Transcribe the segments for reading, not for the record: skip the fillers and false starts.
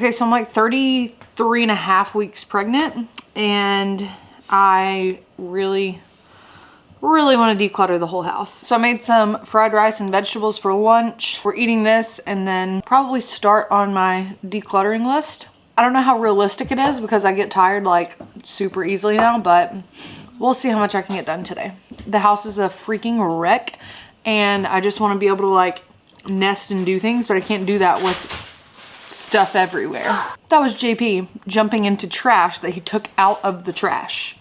Okay, so I'm like 33 and a half weeks pregnant, and I really want to declutter the whole house. So I made some fried rice and vegetables for lunch. We're eating this and then probably start on my decluttering list. I don't know how realistic it is because I get tired like super easily now, but we'll see how much I can get done today. The house is a freaking wreck and I just want to be able to like nest and do things, but I can't do that with stuff everywhere. That was JP jumping into trash that he took out of the trash.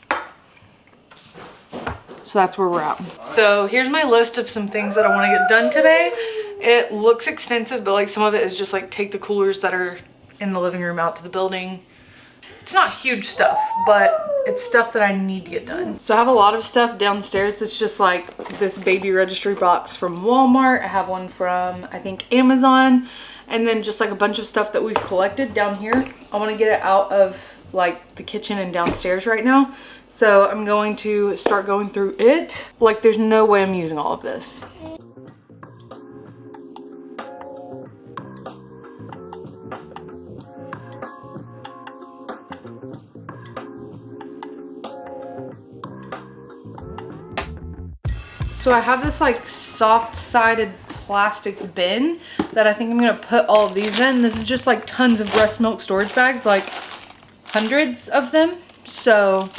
So that's where we're at. So here's my list of some things that I want to get done today. It looks extensive, but like some of it is just like take the coolers that are in the living room out to the building. It's not huge stuff, but it's stuff that I need to get done. So I have a lot of stuff downstairs. It's just like this baby registry box from Walmart. I have one from, I think, Amazon. And then just like a bunch of stuff that we've collected down here. I want to get it out of like the kitchen and downstairs right now. So I'm going to start going through it. Like there's no way I'm using all of this. So I have this like soft-sided plastic bin that I think I'm gonna put all of these in. This is just like tons of breast milk storage bags, like hundreds of them. So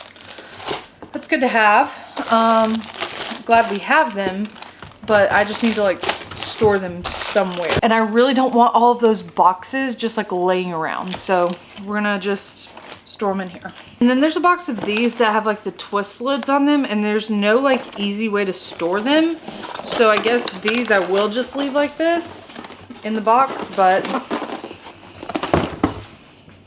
that's good to have. Glad we have them, but I just need to like store them somewhere. And I really don't want all of those boxes just like laying around. So we're gonna just store them in here. And then there's a box of these that have like the twist lids on them, and there's no like easy way to store them. So I guess these I will just leave like this in the box, but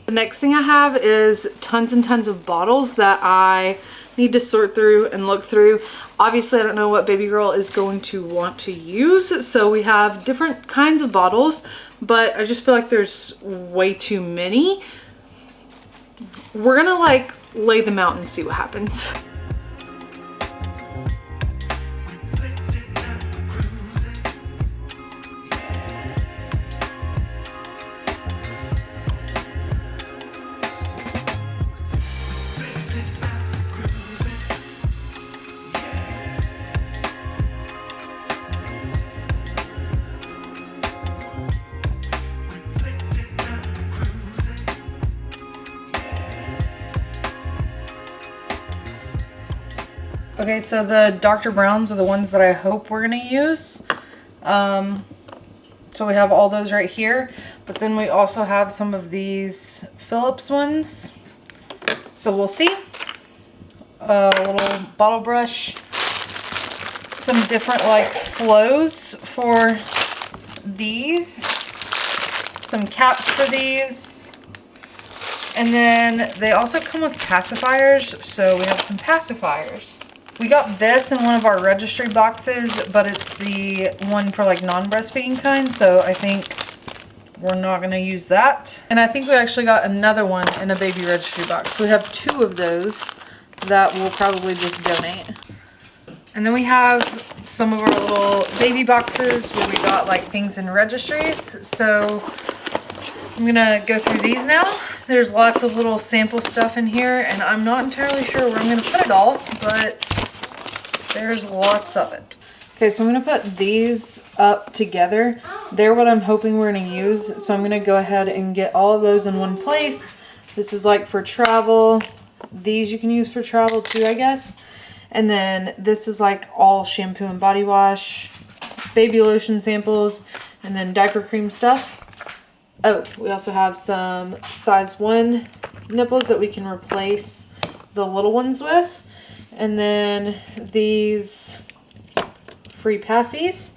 the next thing I have is tons and tons of bottles that I need to sort through and look through. Obviously, I don't know what baby girl is going to want to use, so we have different kinds of bottles, but I just feel like there's way too many. We're gonna like lay them out and see what happens. Okay, so the Dr. Browns are the ones that I hope we're gonna use. So we have all those right here, but then we also have some of these Philips ones. So we'll see. A little bottle brush, some different like flows for these, some caps for these, and then they also come with pacifiers, so we have some pacifiers. We got this in one of our registry boxes, but it's the one for like non-breastfeeding kind, so I think we're not going to use that. And I think we actually got another one in a baby registry box. So we have two of those that we'll probably just donate. And then we have some of our little baby boxes where we got like things in registries. So I'm gonna go through these now. There's lots of little sample stuff in here, and I'm not entirely sure where I'm gonna put it all, but there's lots of it. Okay, so I'm gonna put these up together. They're what I'm hoping we're gonna use. So I'm gonna go ahead and get all of those in one place. This is like for travel. These you can use for travel too, I guess. And then this is like all shampoo and body wash, baby lotion samples, and then diaper cream stuff. Oh, we also have some size 1 nipples that we can replace the little ones with. And then these free passies.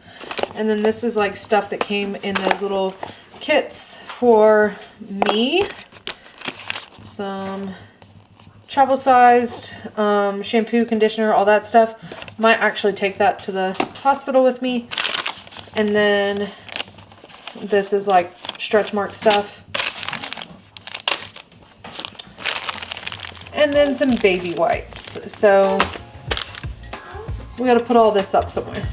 And then this is like stuff that came in those little kits for me. Some travel-sized shampoo, conditioner, all that stuff. Might actually take that to the hospital with me. And then this is like stretch mark stuff. And then some baby wipes. So we got to put all this up somewhere.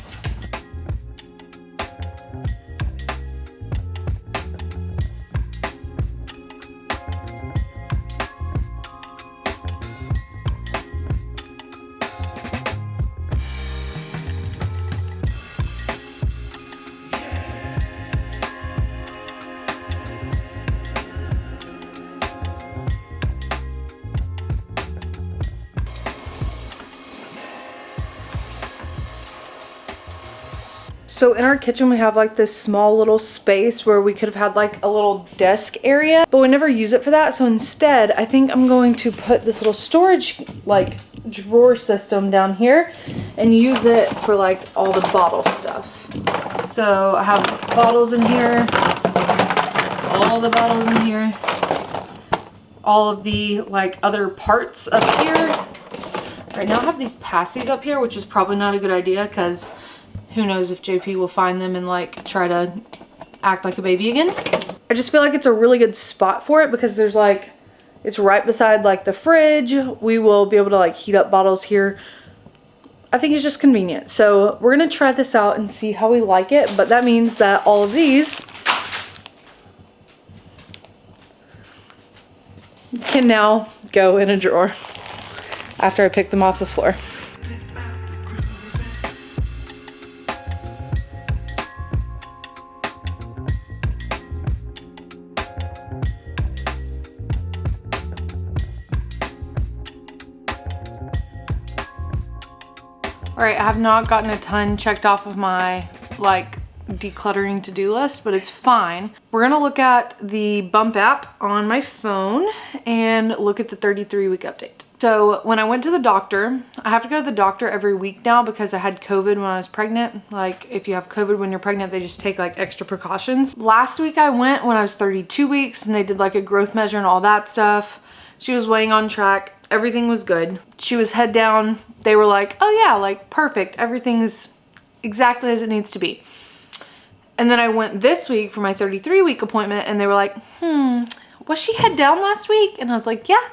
So in our kitchen, we have like this small little space where we could have had like a little desk area, but we never use it for that. So instead, I think I'm going to put this little storage like drawer system down here and use it for like all the bottle stuff. So I have bottles in here, all the bottles in here, all of the like other parts up here. Right now I have these passies up here, which is probably not a good idea because who knows if JP will find them and like try to act like a baby again. I just feel like it's a really good spot for it because there's like, it's right beside like the fridge. We will be able to like heat up bottles here. I think it's just convenient. So we're gonna try this out and see how we like it. But that means that all of these can now go in a drawer after I pick them off the floor. All right, I have not gotten a ton checked off of my like decluttering to-do list, but it's fine. We're gonna look at the Bump app on my phone and look at the 33-week update. So when I went to the doctor, I have to go to the doctor every week now because I had COVID when I was pregnant. Like if you have COVID when you're pregnant, they just take like extra precautions. Last week I went when I was 32 weeks and they did like a growth measure and all that stuff. She was weighing on track. Everything was good. She was head down. They were like, oh yeah, like perfect. Everything's exactly as it needs to be. And then I went this week for my 33-week appointment and they were like, was she head down last week? And I was like, yeah.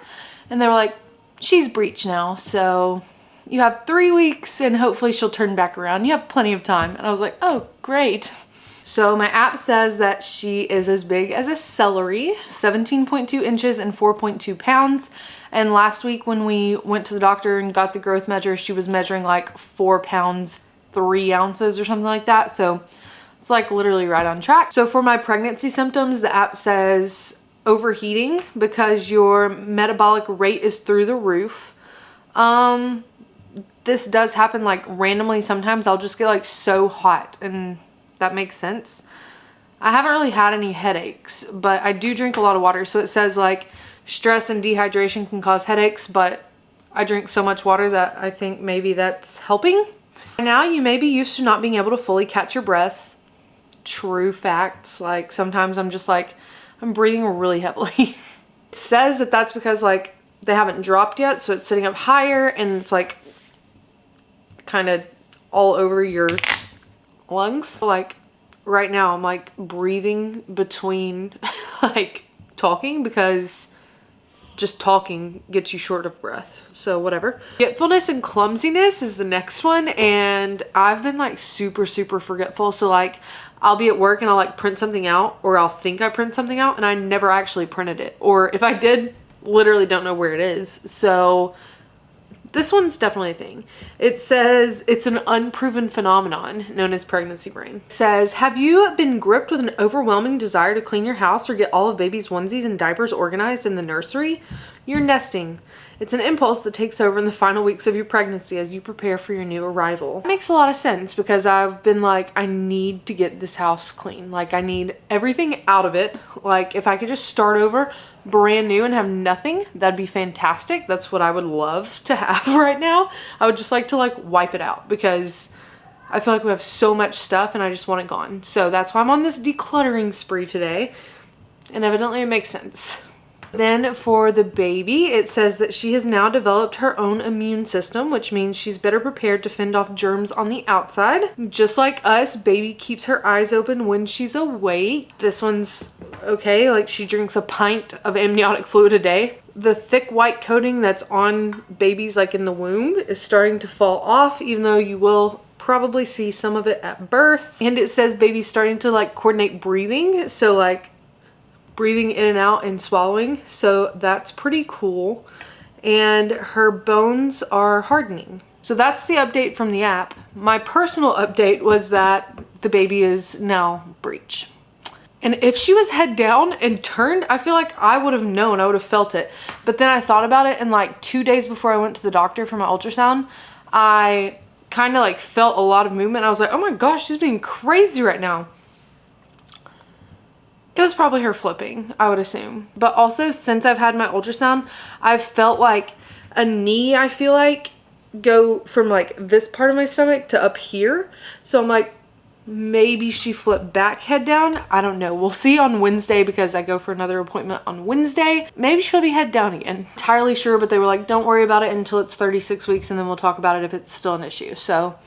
And they were like, she's breech now. So you have 3 weeks and hopefully she'll turn back around. You have plenty of time. And I was like, oh, great. So my app says that she is as big as a celery, 17.2 inches and 4.2 pounds. And last week when we went to the doctor and got the growth measure, she was measuring like 4 pounds, 3 ounces or something like that. So it's like literally right on track. So for my pregnancy symptoms, the app says overheating because your metabolic rate is through the roof. This does happen like randomly. Sometimes I'll just get like so hot and that makes sense. I haven't really had any headaches, but I do drink a lot of water. So it says like stress and dehydration can cause headaches, but I drink so much water that I think maybe that's helping. Now you may be used to not being able to fully catch your breath. True facts. Like sometimes I'm just like, I'm breathing really heavily. It says that that's because like they haven't dropped yet. So it's sitting up higher and it's like kind of all over your lungs. Like right now I'm like breathing between like talking because just talking gets you short of breath. So whatever. Forgetfulness and clumsiness is the next one. And I've been like super forgetful. So like I'll be at work and I'll like print something out or I'll think I print something out and I never actually printed it. Or if I did, literally don't know where it is. So this one's definitely a thing. It says it's an unproven phenomenon known as pregnancy brain. It says, have you been gripped with an overwhelming desire to clean your house or get all of baby's onesies and diapers organized in the nursery? You're nesting. It's an impulse that takes over in the final weeks of your pregnancy as you prepare for your new arrival. It makes a lot of sense because I've been like, I need to get this house clean. Like I need everything out of it. Like if I could just start over brand new and have nothing, that'd be fantastic. That's what I would love to have right now. I would just like to like wipe it out because I feel like we have so much stuff and I just want it gone. So that's why I'm on this decluttering spree today. And evidently it makes sense. Then for the baby, it says that she has now developed her own immune system, which means she's better prepared to fend off germs on the outside. Just like us, baby keeps her eyes open when she's awake. This one's okay, like she drinks a pint of amniotic fluid a day. The thick white coating that's on babies like in the womb is starting to fall off, even though you will probably see some of it at birth. And it says baby's starting to like coordinate breathing. So like breathing in and out and swallowing. So that's pretty cool. And her bones are hardening. So that's the update from the app. My personal update was that the baby is now breech. And if she was head down and turned, I feel like I would have known, I would have felt it. But then I thought about it and like 2 days before I went to the doctor for my ultrasound, I kind of like felt a lot of movement. I was like, oh my gosh, she's being crazy right now. It was probably her flipping, I would assume. But also, since I've had my ultrasound, I've felt like a knee, I feel like, go from like this part of my stomach to up here. So I'm like, maybe she flipped back head down. I don't know. We'll see on Wednesday because I go for another appointment on Wednesday. Maybe she'll be head down again. Entirely sure, but they were like, don't worry about it until it's 36 weeks and then we'll talk about it if it's still an issue. So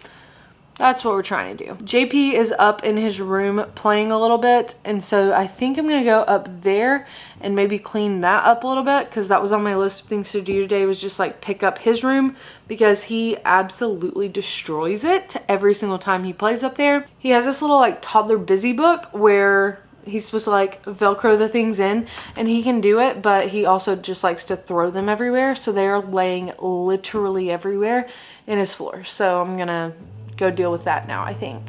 that's what we're trying to do. JP is up in his room playing a little bit. And so I think I'm going to go up there and maybe clean that up a little bit, because that was on my list of things to do today, was just like pick up his room, because he absolutely destroys it every single time he plays up there. He has this little like toddler busy book where he's supposed to like Velcro the things in, and he can do it, but he also just likes to throw them everywhere. So they're laying literally everywhere in his floor. So I'm going to go deal with that now, I think.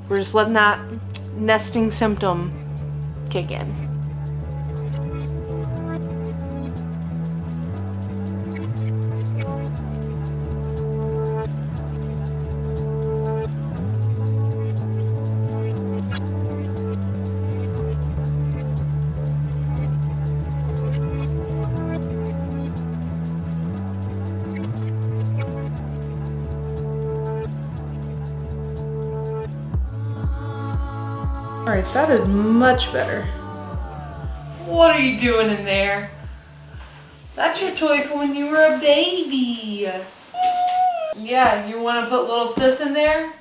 We're just letting that nesting symptom kick in. All right, that is much better. What are you doing in there? That's your toy for when you were a baby. Yeah, you want to put little sis in there?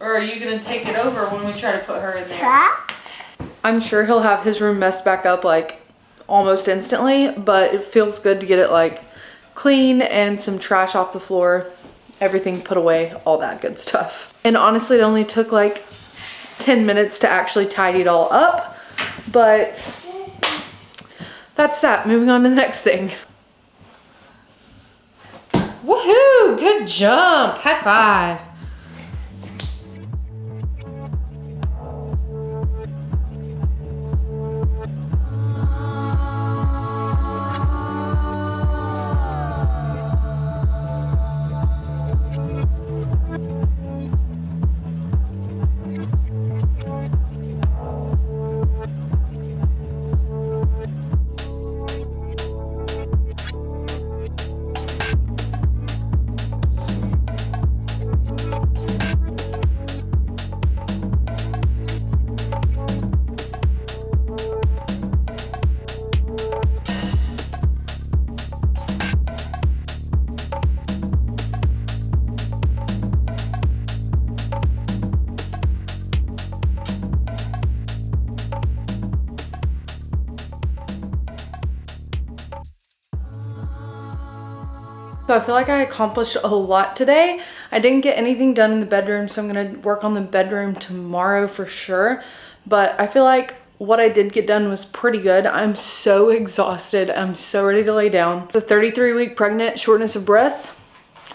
Or are you going to take it over when we try to put her in there? I'm sure he'll have his room messed back up like almost instantly, but it feels good to get it like clean and some trash off the floor, everything put away, all that good stuff. And honestly, it only took like 10 minutes to actually tidy it all up, but that's that. Moving on to the next thing. Woohoo! Good jump! High five! So I feel like I accomplished a lot today. I didn't get anything done in the bedroom, so I'm gonna work on the bedroom tomorrow for sure. But I feel like what I did get done was pretty good. I'm so exhausted. I'm so ready to lay down. The 33-week pregnant shortness of breath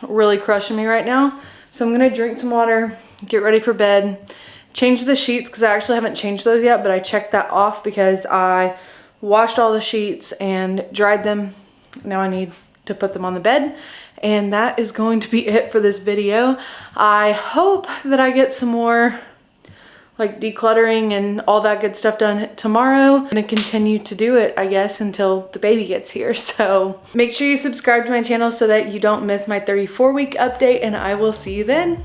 really crushing me right now. So I'm gonna drink some water, get ready for bed, change the sheets, because I actually haven't changed those yet, but I checked that off because I washed all the sheets and dried them. Now I need to put them on the bed, and that is going to be it for this video. I hope that I get some more like decluttering and all that good stuff done tomorrow. I'm gonna continue to do it, I guess, until the baby gets here. So make sure you subscribe to my channel so that you don't miss my 34-week update, and I will see you then.